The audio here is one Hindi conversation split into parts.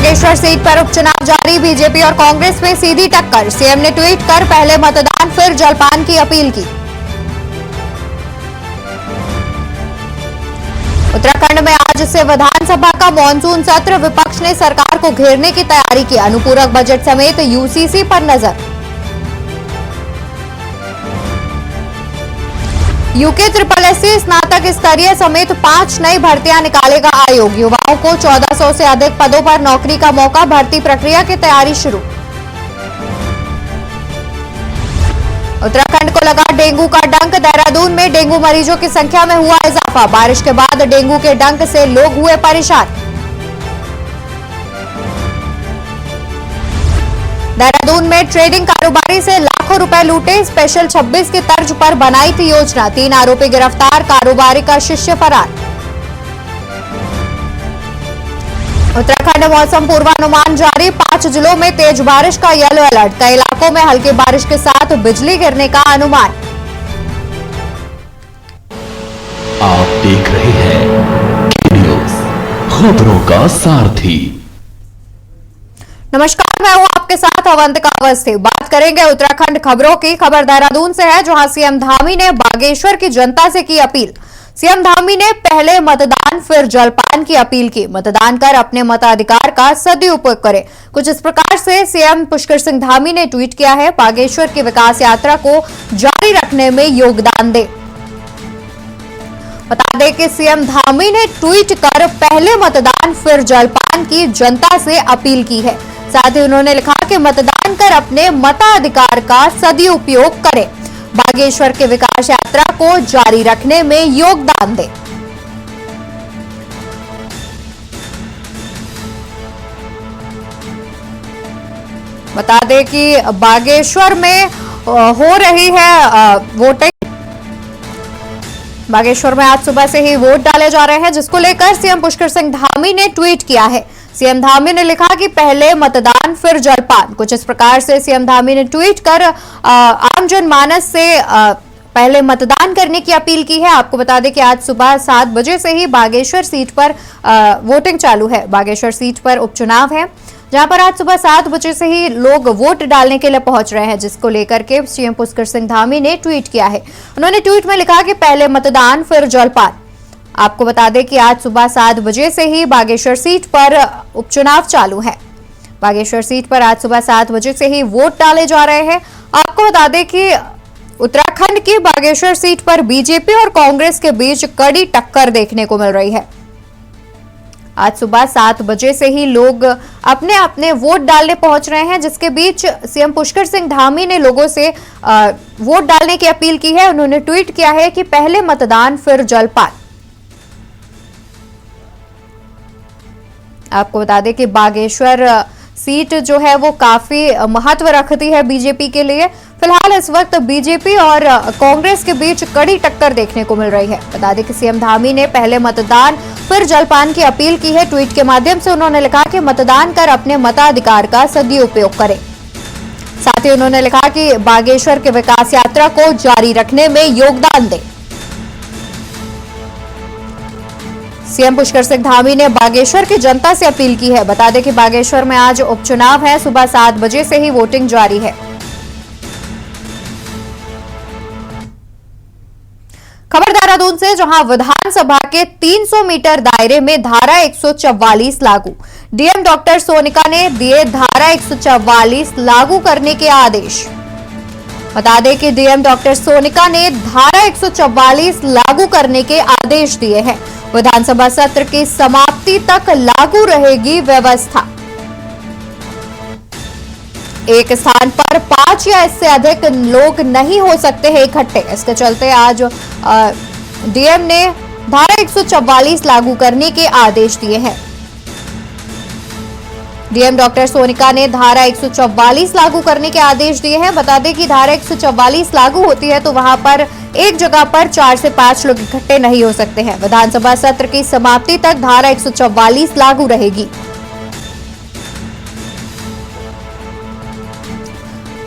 बागेश्वर सीट पर उपचुनाव जारी, बीजेपी और कांग्रेस में सीधी टक्कर। सीएम ने ट्वीट कर पहले मतदान फिर जलपान की अपील की। उत्तराखंड में आज से विधानसभा का मॉनसून सत्र, विपक्ष ने सरकार को घेरने की तैयारी की। अनुपूरक बजट समेत यूसीसी पर नजर। यूके SSC स्नातक स्तरीय समेत 5 नई भर्तियां निकालेगा आयोग। युवाओं को 1400 से अधिक पदों पर नौकरी का मौका, भर्ती प्रक्रिया की तैयारी शुरू। उत्तराखंड को लगा डेंगू का डंक, देहरादून में डेंगू मरीजों की संख्या में हुआ इजाफा। बारिश के बाद डेंगू के डंक से लोग हुए परेशान। देहरादून में ट्रेडिंग कारोबारी से लाखों रुपए लूटे, स्पेशल 26 की तर्ज पर बनाई थी योजना। 3 आरोपी गिरफ्तार, कारोबारी का शिष्य फरार। उत्तराखंड मौसम पूर्वानुमान जारी, 5 जिलों में तेज बारिश का येलो अलर्ट। कई इलाकों में हल्की बारिश के साथ बिजली गिरने का अनुमान। आप देख रहे हैं न्यूज़, खबरों का सारथी। नमस्कार, मैं हूं आपके साथ अवंतिका अवस्थी। बात करेंगे उत्तराखंड खबरों की। खबर देहरादून से है, जहां सीएम धामी ने बागेश्वर की जनता से की अपील। सीएम धामी ने पहले मतदान फिर जलपान की अपील की। मतदान कर अपने मताधिकार का सदुपयोग करें। कुछ इस प्रकार से सीएम पुष्कर सिंह धामी ने ट्वीट किया है। बागेश्वर की विकास यात्रा को जारी रखने में योगदान दें। बता दें कि सीएम धामी ने ट्वीट कर पहले मतदान फिर जलपान की जनता से अपील की है। साथ ही उन्होंने लिखा कि मतदान कर अपने मताधिकार का सदुपयोग करें, बागेश्वर के विकास यात्रा को जारी रखने में योगदान दें। बता दें कि बागेश्वर में हो रही है वोटिंग। बागेश्वर में आज सुबह से ही वोट डाले जा रहे हैं, जिसको लेकर सीएम पुष्कर सिंह धामी ने ट्वीट किया है। सीएम धामी ने लिखा कि पहले मतदान फिर जलपान। कुछ इस प्रकार से सीएम धामी ने ट्वीट कर आम जनमानस से पहले मतदान करने की अपील की है। आपको बता दें कि आज सुबह 7 बजे से ही बागेश्वर सीट पर वोटिंग चालू है। बागेश्वर सीट पर उपचुनाव है, जहां पर आज सुबह 7 बजे से ही लोग वोट डालने के लिए पहुंच रहे हैं, जिसको लेकर के सीएम पुष्कर सिंह धामी ने ट्वीट किया है। उन्होंने ट्वीट में लिखा कि पहले मतदान फिर जलपान। आपको बता दें कि आज सुबह 7 बजे से ही बागेश्वर सीट पर उपचुनाव चालू है। बागेश्वर सीट पर आज सुबह 7 बजे से ही वोट डाले जा रहे हैं। आपको बता दें कि उत्तराखंड की बागेश्वर सीट पर बीजेपी और कांग्रेस के बीच कड़ी टक्कर देखने को मिल रही है। आज सुबह 7 बजे से ही लोग अपने अपने वोट डालने पहुंच रहे हैं, जिसके बीच सीएम पुष्कर सिंह धामी ने लोगों से वोट डालने की अपील की है। उन्होंने ट्वीट किया है कि पहले मतदान फिर जलपान। आपको बता दें कि बागेश्वर सीट जो है वो काफी महत्व रखती है बीजेपी के लिए। फिलहाल इस वक्त बीजेपी और कांग्रेस के बीच कड़ी टक्कर देखने को मिल रही है। बता दें कि सीएम धामी ने पहले मतदान फिर जलपान की अपील की है। ट्वीट के माध्यम से उन्होंने लिखा कि मतदान कर अपने मताधिकार का सदुपयोग करें। साथ ही उन्होंने लिखा कि बागेश्वर के विकास यात्रा को जारी रखने में योगदान दें। सीएम पुष्कर सिंह धामी ने बागेश्वर की जनता से अपील की है। बता दें कि बागेश्वर में आज उपचुनाव है। सुबह 7 बजे से ही वोटिंग जारी है। खबर देहरादून से, जहां विधानसभा के 300 मीटर दायरे में धारा 144 लागू। डीएम डॉक्टर सोनिका ने दिए धारा 144 लागू करने के आदेश। बता दें कि डीएम डॉक्टर सोनिका ने धारा 144 लागू करने के आदेश दिए हैं। विधानसभा सत्र की समाप्ति तक लागू रहेगी व्यवस्था। एक स्थान पर 5 या इससे अधिक लोग नहीं हो सकते हैं इकट्ठे। इसके चलते आज डीएम ने धारा 144 लागू करने के आदेश दिए हैं। डीएम डॉक्टर सोनिका ने धारा 144 लागू करने के आदेश दिए हैं। बता दें कि धारा 144 लागू होती है तो वहां पर एक जगह पर 4 से 5 लोग इकट्ठे नहीं हो सकते हैं। विधानसभा सत्र की समाप्ति तक धारा 144 लागू रहेगी।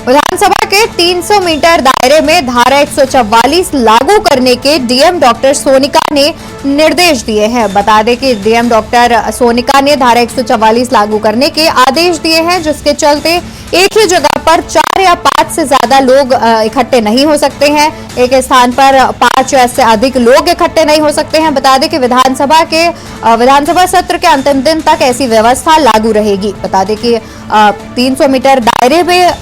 विधानसभा के 300 मीटर दायरे में धारा 144 लागू करने के डीएम डॉक्टर सोनिका ने निर्देश दिए हैं। बता दें कि डीएम डॉक्टर सोनिका ने धारा 144 लागू करने के आदेश दिए हैं, जिसके चलते एक ही जगह पर 4 या 5 से ज्यादा लोग इकट्ठे नहीं हो सकते हैं। एक स्थान पर 5 या से अधिक लोग इकट्ठे नहीं हो सकते हैं। बता दें कि विधानसभा सत्र के अंतिम दिन तक ऐसी व्यवस्था लागू रहेगी। बता दें कि 300 मीटर दायरे में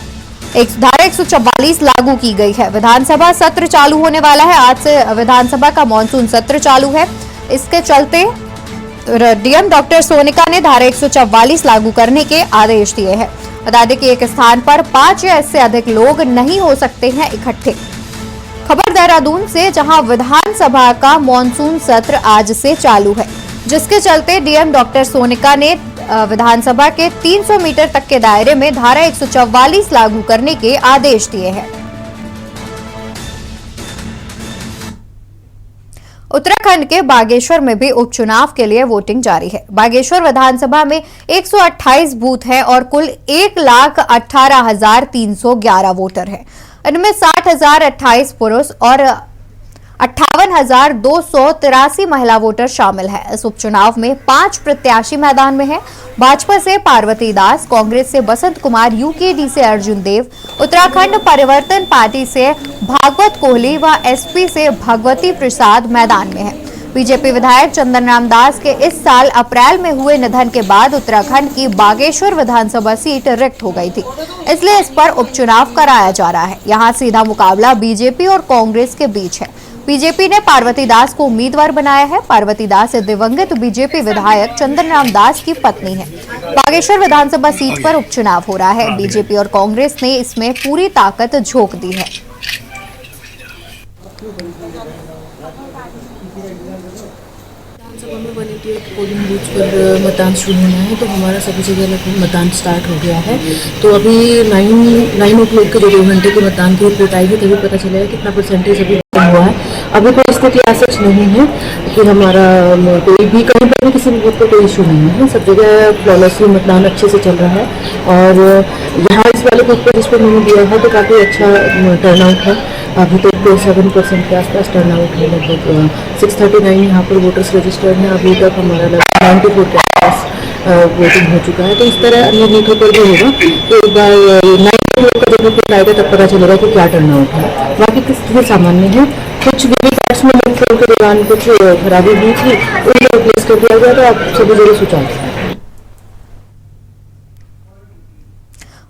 धारा 144 लागू की गई है। विधानसभा सत्र चालू होने वाला है। आज से विधानसभा का मानसून सत्र चालू है। इसके चलते डीएम डॉक्टर सोनिका ने धारा 144 लागू करने के आदेश दिए हैं। बता दें कि एक स्थान पर 5 या इससे अधिक लोग नहीं हो सकते हैं इकट्ठे। खबर देहरादून से, जहां विधानसभा का मानसून सत्र आज से चालू है, जिसके चलते डीएम डॉक्टर सोनिका ने विधानसभा के 300 मीटर तक के दायरे में धारा 144 लागू करने के आदेश दिए हैं। उत्तराखंड के बागेश्वर में भी उपचुनाव के लिए वोटिंग जारी है। बागेश्वर विधानसभा में 128 बूथ हैं और कुल 1,18,311 वोटर हैं। इनमें 60,028 पुरुष और 58,283 महिला वोटर शामिल है। इस उपचुनाव में 5 प्रत्याशी मैदान में हैं। भाजपा से पार्वती दास, कांग्रेस से बसंत कुमार, यूकेडी से अर्जुन देव, उत्तराखंड परिवर्तन पार्टी से भागवत कोहली व एसपी से भगवती प्रसाद मैदान में है। बीजेपी विधायक चंदन राम दास के इस साल अप्रैल में हुए निधन के बाद उत्तराखंड की बागेश्वर विधानसभा सीट रिक्त हो गई थी, इसलिए इस पर उपचुनाव कराया जा रहा है। यहाँ सीधा मुकाबला बीजेपी और कांग्रेस के बीच है। बीजेपी ने पार्वती दास को उम्मीदवार बनाया है। पार्वती दास दिवंगत बीजेपी विधायक चंदन राम दास की पत्नी है। बागेश्वर विधानसभा सीट पर उपचुनाव हो रहा है। बीजेपी और कांग्रेस ने इसमें पूरी ताकत झोंक दी है। विधानसभा में 188 पोलिंग बूथ पर मतदान शुरू होना है, तो हमारा सभी जगह मतदान स्टार्ट हो गया है। तो अभी 9 o'clock के जो 2 घंटे के मतदान की रिपोर्ट आएगी, तभी पता चलेगा कितना परसेंटेज अभी हुआ है। अभी कोई स्थिति ऐसा नहीं है कि हमारा कोई भी कहीं पर भी किसी भी बूथ पर कोई इशू नहीं है। सब जगह फ्लॉलेसली मतदान अच्छे से चल रहा है और यहाँ इस वाले बूथ पर जिस पर मैंने दिया है तो काफ़ी अच्छा टर्नआउट है। अभी तक 7% के आसपास टर्नआउट है। लगभग 639 यहाँ पर वोटर्स रजिस्टर्ड हैं। अभी तक हमारा लगभग 94 के आसपास वोटिंग हो चुका है। तो इस तरह अन्य बूथों पर भी होगा। तो एक बार 9 का जब रिपोर्ट आएगा तब पता चलेगा कि क्या टर्नआउट है। बाकी की स्थिति सामान्य है। कुछ वीवीपैट्स में मतदान के दौरान कुछ खराबी हुई थी, उनको रिप्लेस कर दिया गया, तो आप सभी जगह सुचारू है।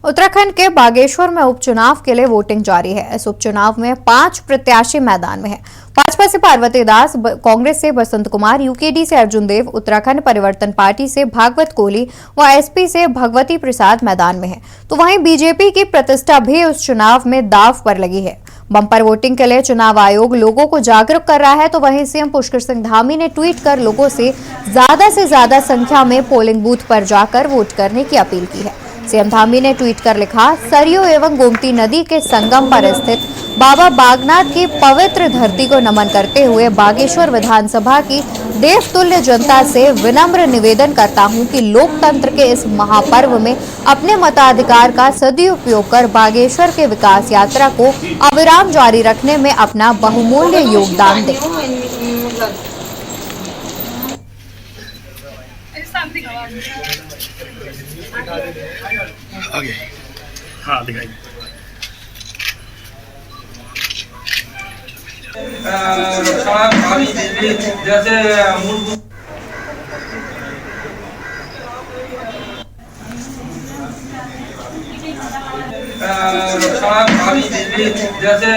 उत्तराखंड के बागेश्वर में उपचुनाव के लिए वोटिंग जारी है। इस उपचुनाव में 5 प्रत्याशी मैदान में हैं। भाजपा से पार्वती दास, कांग्रेस से बसंत कुमार, यूकेडी से अर्जुन देव, उत्तराखंड परिवर्तन पार्टी से भागवत कोहली व एसपी से भगवती प्रसाद मैदान में है। तो वहीं बीजेपी की प्रतिष्ठा भी उस चुनाव में दांव पर लगी है। बम्पर वोटिंग के लिए चुनाव आयोग लोगों को जागरूक कर रहा है। तो वहीं सीएम पुष्कर सिंह धामी ने ट्वीट कर लोगों से ज्यादा संख्या में पोलिंग बूथ पर जाकर वोट करने की अपील की है। सीएम धामी ने ट्वीट कर लिखा, सरयू एवं गोमती नदी के संगम पर स्थित बाबा बागनाथ की पवित्र धरती को नमन करते हुए बागेश्वर विधानसभा की देवतुल्य जनता से विनम्र निवेदन करता हूं कि लोकतंत्र के इस महापर्व में अपने मताधिकार का सदुपयोग कर बागेश्वर के विकास यात्रा को अविराम जारी रखने में अपना बहुमूल्य योगदान दें। आगे हाँ दिखाई जैसे जैसे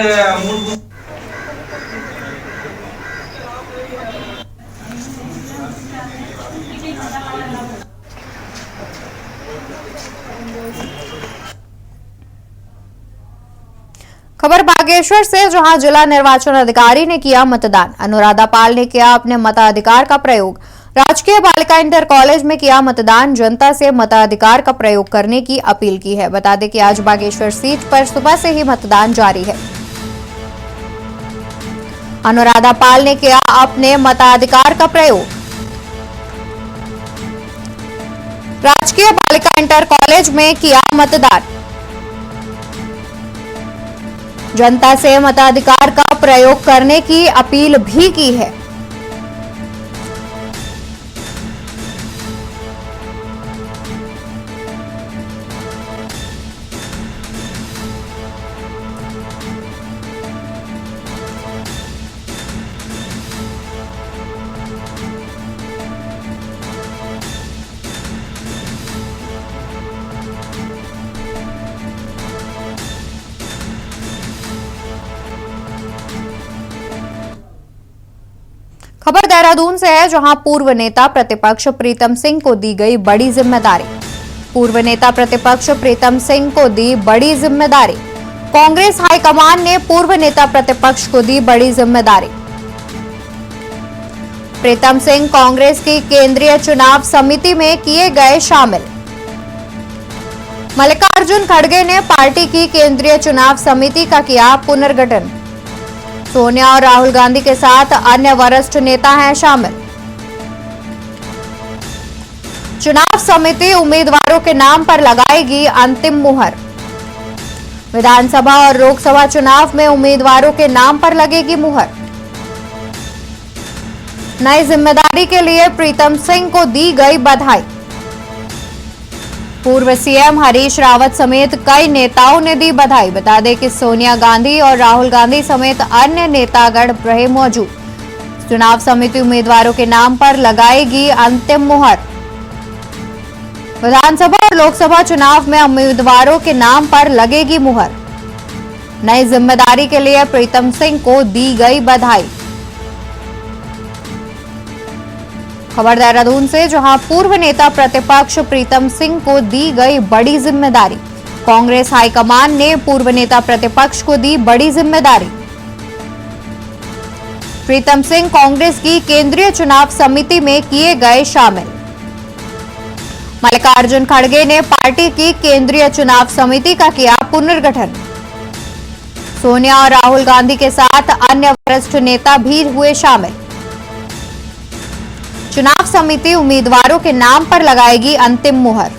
खबर बागेश्वर से, जहां जिला निर्वाचन अधिकारी ने किया मतदान। अनुराधा पाल ने किया अपने मताधिकार का प्रयोग। राजकीय बालिका इंटर कॉलेज में किया मतदान। जनता से मताधिकार का प्रयोग करने की अपील की है। बता दें कि आज बागेश्वर सीट पर सुबह से ही मतदान जारी है। अनुराधा पाल ने किया अपने मताधिकार का प्रयोग। राजकीय बालिका इंटर कॉलेज में किया मतदान। जनता से मताधिकार का प्रयोग करने की अपील भी की है। खबर देहरादून से है, जहां पूर्व नेता प्रतिपक्ष प्रीतम सिंह को दी गई बड़ी जिम्मेदारी। पूर्व नेता प्रतिपक्ष प्रीतम सिंह को दी बड़ी जिम्मेदारी। कांग्रेस हाईकमान ने पूर्व नेता प्रतिपक्ष को दी बड़ी जिम्मेदारी। प्रीतम सिंह कांग्रेस की केंद्रीय चुनाव समिति में किए गए शामिल। मल्लिकार्जुन खड़गे ने पार्टी की केंद्रीय चुनाव समिति का किया पुनर्गठन। सोनिया और राहुल गांधी के साथ अन्य वरिष्ठ नेता हैं शामिल। चुनाव समिति उम्मीदवारों के नाम पर लगाएगी अंतिम मुहर। विधानसभा और लोकसभा चुनाव में उम्मीदवारों के नाम पर लगेगी मुहर। नई जिम्मेदारी के लिए प्रीतम सिंह को दी गई बधाई। पूर्व सीएम हरीश रावत समेत कई नेताओं ने दी बधाई। बता दें कि सोनिया गांधी और राहुल गांधी समेत अन्य नेतागण रहे मौजूद। चुनाव समिति उम्मीदवारों के नाम पर लगाएगी अंतिम मुहर। विधानसभा और लोकसभा चुनाव में उम्मीदवारों के नाम पर लगेगी मुहर। नई जिम्मेदारी के लिए प्रीतम सिंह को दी गई बधाई। खबर देहरादून से, जहां पूर्व नेता प्रतिपक्ष प्रीतम सिंह को दी गई बड़ी जिम्मेदारी। कांग्रेस हाईकमान ने पूर्व नेता प्रतिपक्ष को दी बड़ी जिम्मेदारी। प्रीतम सिंह कांग्रेस की केंद्रीय चुनाव समिति में किए गए शामिल। मल्लिकार्जुन खड़गे ने पार्टी की केंद्रीय चुनाव समिति का किया पुनर्गठन। सोनिया और राहुल गांधी के साथ अन्य वरिष्ठ नेता भी हुए शामिल। चुनाव समिति उम्मीदवारों के नाम पर लगाएगी अंतिम मुहर।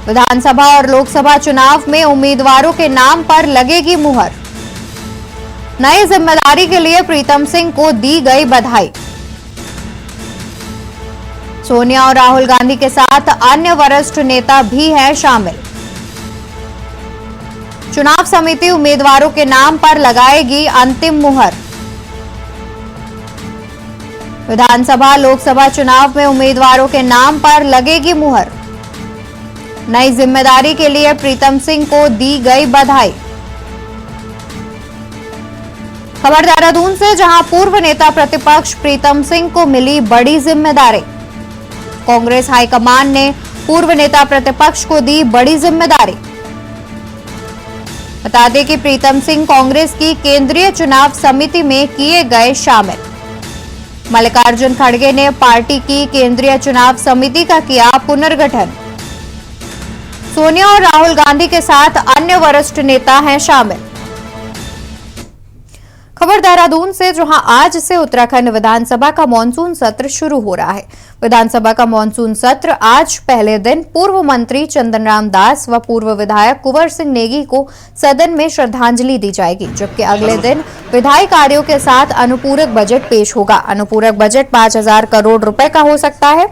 विधानसभा और लोकसभा चुनाव में उम्मीदवारों के नाम पर लगेगी मुहर। नई जिम्मेदारी के लिए प्रीतम सिंह को दी गई बधाई। सोनिया और राहुल गांधी के साथ अन्य वरिष्ठ नेता भी हैं शामिल। चुनाव समिति उम्मीदवारों के नाम पर लगाएगी अंतिम मुहर। विधानसभा लोकसभा चुनाव में उम्मीदवारों के नाम पर लगेगी मुहर। नई जिम्मेदारी के लिए प्रीतम सिंह को दी गई बधाई। खबर देहरादून से, जहां पूर्व नेता प्रतिपक्ष प्रीतम सिंह को मिली बड़ी जिम्मेदारी। कांग्रेस हाईकमान ने पूर्व नेता प्रतिपक्ष को दी बड़ी जिम्मेदारी। बता दें कि प्रीतम सिंह कांग्रेस की केंद्रीय चुनाव समिति में किए गए शामिल। मल्लिकार्जुन खड़गे ने पार्टी की केंद्रीय चुनाव समिति का किया पुनर्गठन। सोनिया और राहुल गांधी के साथ अन्य वरिष्ठ नेता हैं शामिल। खबर देहरादून से, जहां आज से उत्तराखंड विधानसभा का मानसून सत्र शुरू हो रहा है। विधानसभा का मानसून सत्र आज पहले दिन पूर्व मंत्री चंदन राम दास व पूर्व विधायक कुंवर सिंह नेगी को सदन में श्रद्धांजलि दी जाएगी, जबकि अगले दिन विधायी कार्यों के साथ अनुपूरक बजट पेश होगा। अनुपूरक बजट 5,000 करोड़ रुपए का हो सकता है।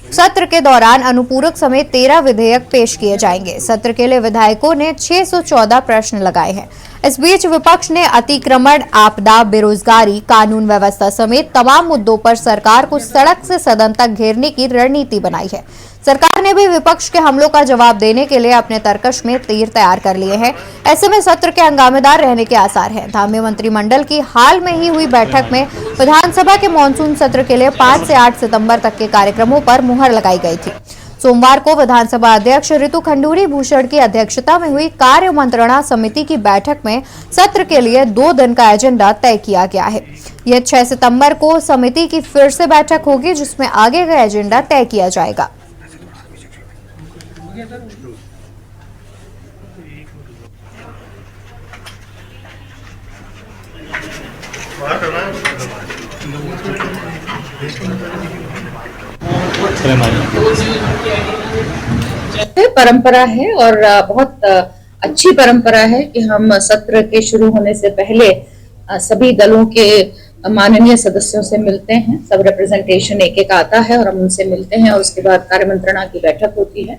सत्र के दौरान अनुपूरक समेत 13 विधेयक पेश किए जाएंगे। सत्र के लिए विधायकों ने 614 प्रश्न लगाए हैं। इस बीच विपक्ष ने अतिक्रमण, आपदा, बेरोजगारी, कानून व्यवस्था समेत तमाम मुद्दों पर सरकार को सड़क से सदन तक घेरने की रणनीति बनाई है। सरकार ने भी विपक्ष के हमलों का जवाब देने के लिए अपने तर्कश में तीर तैयार कर लिए हैं। ऐसे में सत्र के हंगामेदार रहने के आसार हैं। धामी मंत्रिमंडल की हाल में ही हुई बैठक में विधानसभा के मानसून सत्र के लिए 5 से 8 सितंबर तक के कार्यक्रमों पर मुहर लगाई गई थी। सोमवार को विधानसभा अध्यक्ष ऋतु खंडूरी भूषण की अध्यक्षता में हुई कार्य मंत्रणा समिति की बैठक में सत्र के लिए 2 दिन का एजेंडा तय किया गया है। यह 6 सितंबर को समिति की फिर से बैठक होगी, जिसमें आगे का एजेंडा तय किया जाएगा। परंपरा है और बहुत अच्छी परंपरा है कि हम सत्र के शुरू होने से पहले सभी दलों के माननीय सदस्यों से मिलते हैं। सब रिप्रेजेंटेशन एक एक आता है और हम उनसे मिलते हैं और उसके बाद कार्य मंत्रणा की बैठक होती है।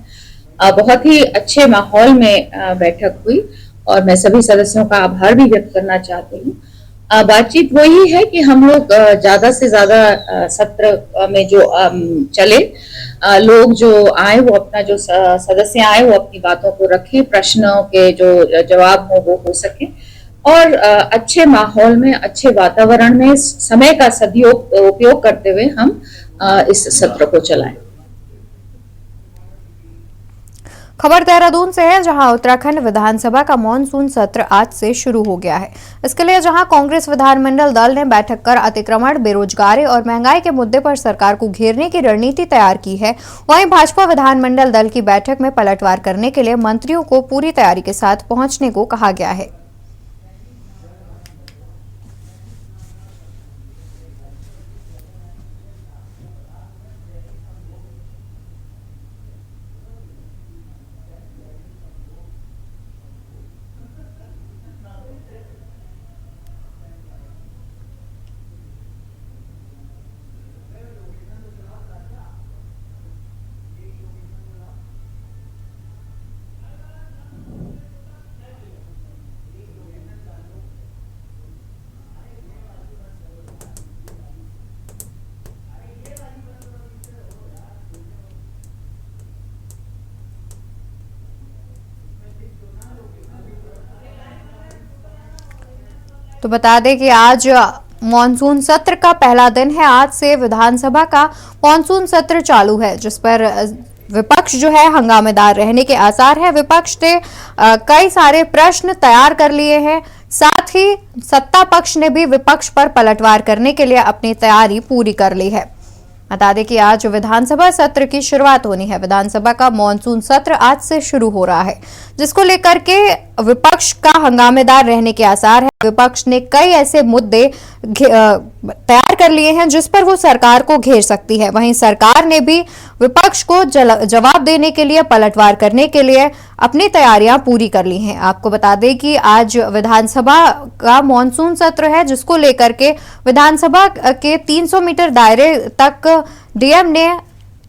बहुत ही अच्छे माहौल में बैठक हुई और मैं सभी सदस्यों का आभार भी व्यक्त करना चाहती हूँ। बातचीत वही है कि हम लोग ज्यादा से ज्यादा सत्र में जो चले, लोग जो आए वो अपना जो सदस्य आए वो अपनी बातों को रखें, प्रश्नों के जो जवाब हो वो हो सके और अच्छे माहौल में, अच्छे वातावरण में समय का उपयोग करते हुए हम इस सत्र को चलाएं। खबर देहरादून से है, जहां उत्तराखंड विधानसभा का मॉनसून सत्र आज से शुरू हो गया है। इसके लिए जहां कांग्रेस विधानमंडल दल ने बैठक कर अतिक्रमण, बेरोजगारी और महंगाई के मुद्दे पर सरकार को घेरने की रणनीति तैयार की है, वहीं भाजपा विधानमंडल दल की बैठक में पलटवार करने के लिए मंत्रियों को पूरी तैयारी के साथ पहुंचने को कहा गया है। तो बता दें कि आज मॉनसून सत्र का पहला दिन है। आज से विधानसभा का मॉनसून सत्र चालू है, जिस पर विपक्ष जो है हंगामेदार रहने के आसार है। विपक्ष ने कई सारे प्रश्न तैयार कर लिए हैं, साथ ही सत्ता पक्ष ने भी विपक्ष पर पलटवार करने के लिए अपनी तैयारी पूरी कर ली है। बता दें कि आज विधानसभा सत्र की शुरुआत होनी है। विधानसभा का मॉनसून सत्र आज से शुरू हो रहा है, जिसको लेकर के विपक्ष का हंगामेदार रहने के आसार है। विपक्ष ने कई ऐसे मुद्दे तैयार कर लिए हैं जिस पर वो सरकार को घेर सकती है। वहीं सरकार ने भी विपक्ष को जवाब देने के लिए, पलटवार करने के लिए अपनी तैयारियां पूरी कर ली हैं। आपको बता दें कि आज विधानसभा का मॉनसून सत्र है, जिसको लेकर के विधानसभा के 300 मीटर दायरे तक डीएम ने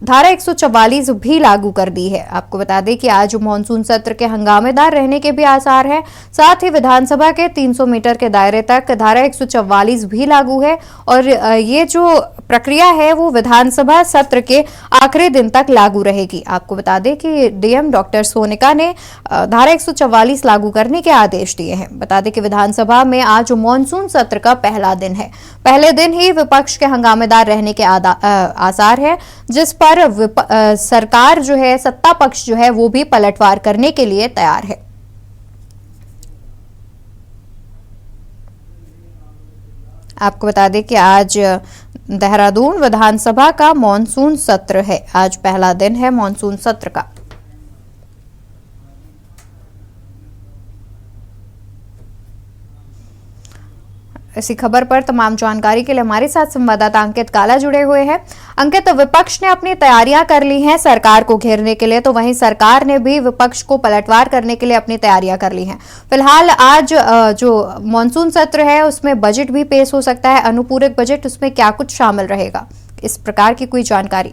धारा 144 भी लागू कर दी है। आपको बता दें कि आज मॉनसून सत्र के हंगामेदार रहने के भी आसार है। साथ ही विधानसभा के 300 मीटर के दायरे तक धारा 144 भी लागू है और ये जो प्रक्रिया है वो विधानसभा सत्र के आखिरी दिन तक लागू रहेगी। आपको बता दें कि डीएम डॉक्टर सोनिका ने धारा 144 लागू करने के आदेश दिए हैं। बता दें कि विधानसभा में आज मॉनसून सत्र का पहला दिन है। पहले दिन ही विपक्ष के हंगामेदार रहने के आसार है, जिस पर सरकार जो है, सत्ता पक्ष जो है वो भी पलटवार करने के लिए तैयार है। आपको बता दें कि आज देहरादून विधानसभा का मॉनसून सत्र है। आज पहला दिन है मॉनसून सत्र का। इसी खबर पर तमाम जानकारी के लिए हमारे साथ संवाददाता अंकित काला जुड़े हुए हैं। अंकित, विपक्ष ने अपनी तैयारियां कर ली हैं सरकार को घेरने के लिए, तो वहीं सरकार ने भी विपक्ष को पलटवार करने के लिए अपनी तैयारियां कर ली हैं। फिलहाल आज जो मॉनसून सत्र है उसमें बजट भी पेश हो सकता है, अनुपूरक बजट, उसमें क्या कुछ शामिल रहेगा, इस प्रकार की कोई जानकारी?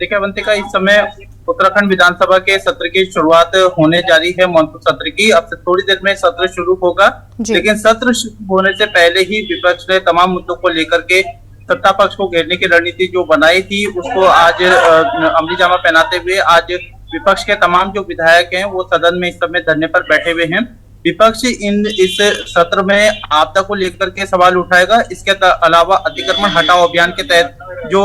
देखिए अवंतिका, इस समय उत्तराखंड विधानसभा के सत्र की शुरुआत होने जा रही है मॉनसून सत्र की। अब से थोड़ी देर में सत्र शुरू होगा, लेकिन सत्र शुरू होने से पहले ही विपक्ष ने तमाम मुद्दों को लेकर के सत्ता पक्ष को घेरने की रणनीति जो बनाई थी उसको आज अमली जामा पहनाते हुए आज विपक्ष के तमाम जो विधायक हैं वो सदन में इस समय धरने पर बैठे हुए हैं। विपक्ष इस सत्र में आपदा को लेकर के सवाल उठाएगा। इसके अलावा अतिक्रमण हटाओ अभियान के तहत जो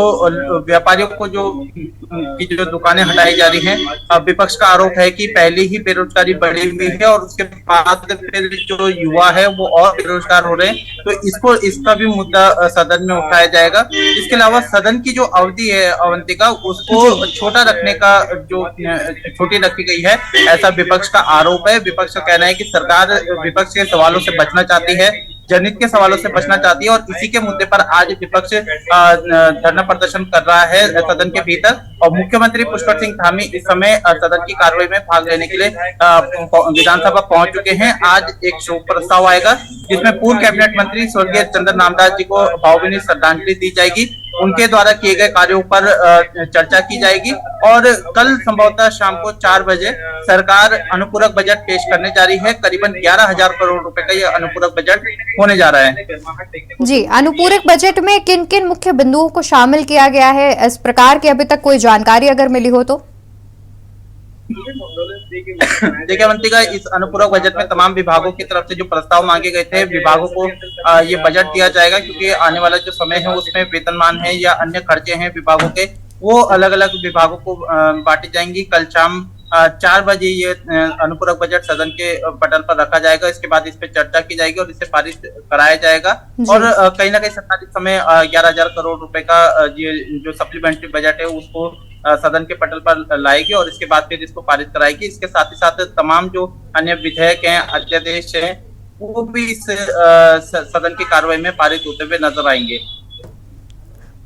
व्यापारियों को जो दुकानें हटाई जा रही हैं, विपक्ष का आरोप है कि पहले ही बेरोजगारी बढ़ी हुई है और उसके बाद फिर जो युवा है वो और बेरोजगार हो रहे हैं, तो इसका भी मुद्दा सदन में उठाया जाएगा। इसके अलावा सदन की जो अवधि है अवंतिका, उसको छोटा रखने का जो छोटी रखी गई है, ऐसा विपक्ष का आरोप है। विपक्ष का कहना है कि सरकार विपक्ष के सवालों से बचना चाहती है, जनहित के सवालों से बचना चाहती है और इसी के मुद्दे पर आज विपक्ष धरना प्रदर्शन कर रहा है सदन के भीतर। और मुख्यमंत्री पुष्कर सिंह धामी इस समय सदन की कार्रवाई में भाग लेने के लिए विधानसभा पहुंच चुके हैं। आज एक शोक प्रस्ताव आएगा जिसमें पूर्व कैबिनेट मंत्री स्वर्गीय चंद्र नामदास जी को भावभीनी श्रद्धांजलि दी जाएगी, उनके द्वारा किए गए कार्यों पर चर्चा की जाएगी और कल संभवतः शाम को 4 बजे सरकार अनुपूरक बजट पेश करने जा रही है। करीबन 11,000 करोड़ रुपए का यह अनुपूरक बजट होने जा रहा है। जी, अनुपूरक बजट में किन किन मुख्य बिंदुओं को शामिल किया गया है, इस प्रकार की अभी तक कोई जानकारी अगर मिली हो तो? देखिए अवंतिका, इस अनुपूरक बजट में तमाम विभागों की तरफ से जो प्रस्ताव मांगे गए थे, विभागों को ये बजट दिया जाएगा क्योंकि आने वाला जो समय है उसमें वेतनमान है या अन्य खर्चे हैं विभागों के, वो अलग अलग विभागों को बांटी जाएंगी। कल शाम 4 बजे ये अनुपूरक बजट सदन के पटल पर रखा जाएगा। इसके बाद इस पे चर्चा की जाएगी और इसे पारित कराया जाएगा। और कहीं ना कहीं सरकार इस समय 11,000 करोड़ रुपए का ये जो सप्लीमेंट्री बजट है उसको सदन के पटल पर लाएगी और इसके बाद फिर इसको पारित कराएगी। इसके साथ ही साथ तमाम जो अन्य विधेयक हैं, अध्यादेश हैं, वो भी इस सदन की कार्रवाई में पारित होते हुए नजर आएंगे।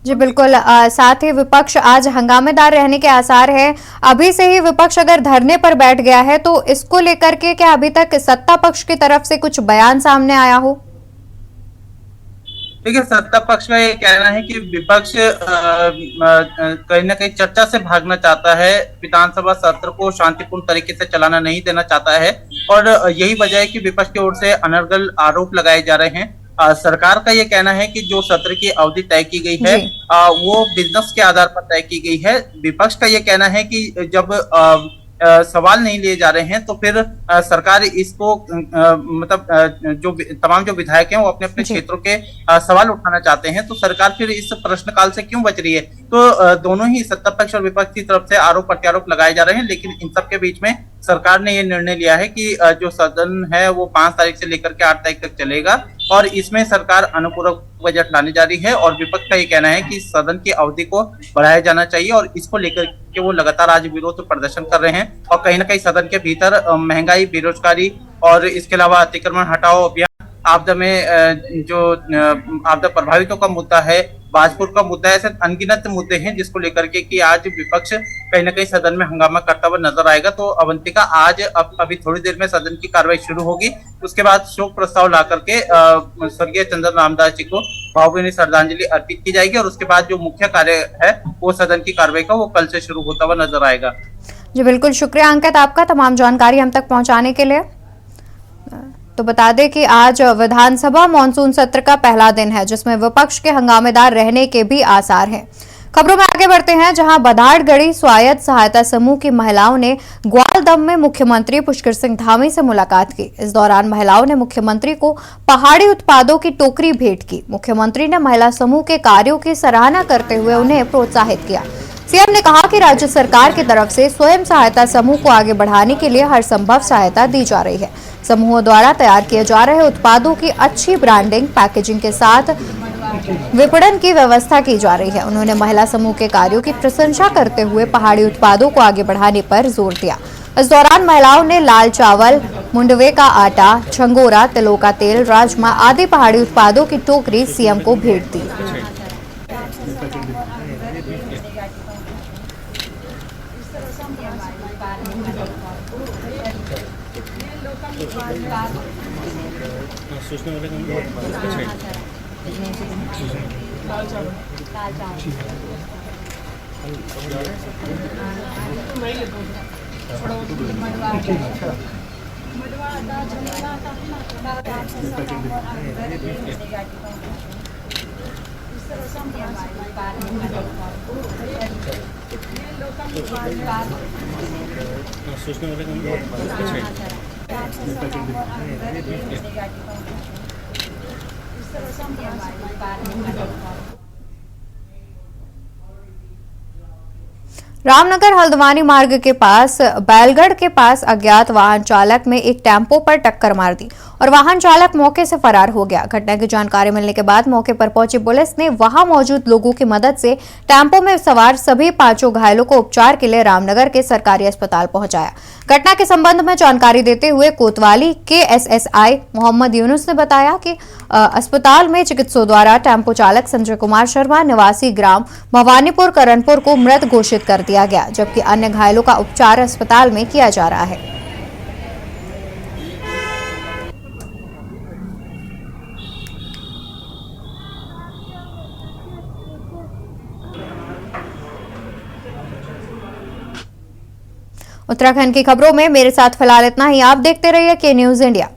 जी बिल्कुल, साथ ही विपक्ष आज हंगामेदार रहने के आसार हैं। अभी से ही विपक्ष अगर धरने पर बैठ गया है तो इसको लेकर के क्या अभी तक सत्ता पक्ष की तरफ से कुछ बयान सामने आया हो? देखिए, सत्ता पक्ष का ये कहना है कि विपक्ष कहीं ना कहीं चर्चा से भागना चाहता है, विधानसभा सत्र को शांतिपूर्ण तरीके से चलाना नहीं देना चाहता है और यही वजह है कि विपक्ष की ओर से अनर्गल आरोप लगाए जा रहे हैं। सरकार का ये कहना है कि जो सत्र की अवधि तय की गई है वो बिजनेस के आधार पर तय की गई है। विपक्ष का ये कहना है कि जब सवाल नहीं लिए जा रहे हैं तो फिर सरकार इसको मतलब जो तमाम जो विधायक हैं वो अपने अपने क्षेत्रों के सवाल उठाना चाहते हैं, तो सरकार फिर इस प्रश्नकाल से क्यों बच रही है। तो दोनों ही सत्ता पक्ष और विपक्ष की तरफ से आरोप प्रत्यारोप लगाए जा रहे हैं, लेकिन इन सब के बीच में सरकार ने ये निर्णय लिया है कि जो सदन है वो 5 तारीख से लेकर के 8 तारीख तक चलेगा और इसमें सरकार अनुपूरक बजट लाने जा रही है। और विपक्ष का ये कहना है कि सदन की अवधि को बढ़ाया जाना चाहिए और इसको लेकर के वो लगातार आज विरोध प्रदर्शन कर रहे हैं। और कहीं ना कहीं सदन के भीतर महंगाई, बेरोजगारी और इसके अलावा अतिक्रमण हटाओ अभियान, आपदा में जो आपदा प्रभावितों का मुद्दा है, बाजपुर का मुद्दा है, ऐसे अनगिनत मुद्दे हैं जिसको लेकर के कि आज विपक्ष कहीं ना कहीं सदन में हंगामा करता हुआ नजर आएगा। तो अवंतिका, आज अभी थोड़ी देर में सदन की कार्रवाई शुरू होगी, उसके बाद शोक प्रस्ताव ला करके स्वर्गीय चंद्र नामदास जी को भावभीनी श्रद्धांजलि अर्पित की जाएगी और उसके बाद जो मुख्य कार्य है वो सदन की कार्रवाई का वो कल से शुरू होता हुआ नजर आएगा। जी बिल्कुल, शुक्रिया अंकित आपका तमाम जानकारी हम तक पहुंचाने के लिए। तो बता दें कि आज विधानसभा मॉनसून सत्र का पहला दिन है जिसमें विपक्ष के हंगामेदार रहने के भी आसार हैं। खबरों में आगे बढ़ते हैं, जहां बधाड़गढ़ी स्वायत्त सहायता समूह की महिलाओं ने ग्वालदम में मुख्यमंत्री पुष्कर सिंह धामी से मुलाकात की। इस दौरान महिलाओं ने मुख्यमंत्री को पहाड़ी उत्पादों की टोकरी भेंट की। मुख्यमंत्री ने महिला समूह के कार्यों की सराहना करते हुए उन्हें प्रोत्साहित किया। सीएम ने कहा कि राज्य सरकार की तरफ से स्वयं सहायता समूह को आगे बढ़ाने के लिए हर संभव सहायता दी जा रही है। समूहों द्वारा तैयार किए जा रहे उत्पादों की अच्छी ब्रांडिंग, पैकेजिंग के साथ विपणन की व्यवस्था की जा रही है। उन्होंने महिला समूह के कार्यों की प्रशंसा करते हुए पहाड़ी उत्पादों को आगे बढ़ाने पर जोर दिया। इस दौरान महिलाओं ने लाल चावल, मुंडवे का आटा, झंगोरा, तिलों का तेल, राजमा आदि पहाड़ी उत्पादों की टोकरी सीएम को भेंट दी। रामनगर हल्द्वानी मार्ग के पास बैलगढ़ के पास अज्ञात वाहन चालक में एक टेम्पो पर टक्कर मार दी और वाहन चालक मौके से फरार हो गया। घटना की जानकारी मिलने के बाद मौके पर पहुंची पुलिस ने वहां मौजूद लोगों की मदद से टेम्पो में सवार सभी 5 घायलों को उपचार के लिए रामनगर के सरकारी अस्पताल पहुंचाया। घटना के संबंध में जानकारी देते हुए कोतवाली के एसएसआई मोहम्मद यूनुस ने बताया कि अस्पताल में चिकित्सकों द्वारा टेम्पो चालक संजय कुमार शर्मा निवासी ग्राम भवानीपुर करणपुर को मृत घोषित कर दिया गया, जबकि अन्य घायलों का उपचार अस्पताल में किया जा रहा है। उत्तराखंड की खबरों में मेरे साथ फिलहाल इतना ही। आप देखते रहिए के न्यूज़ इंडिया।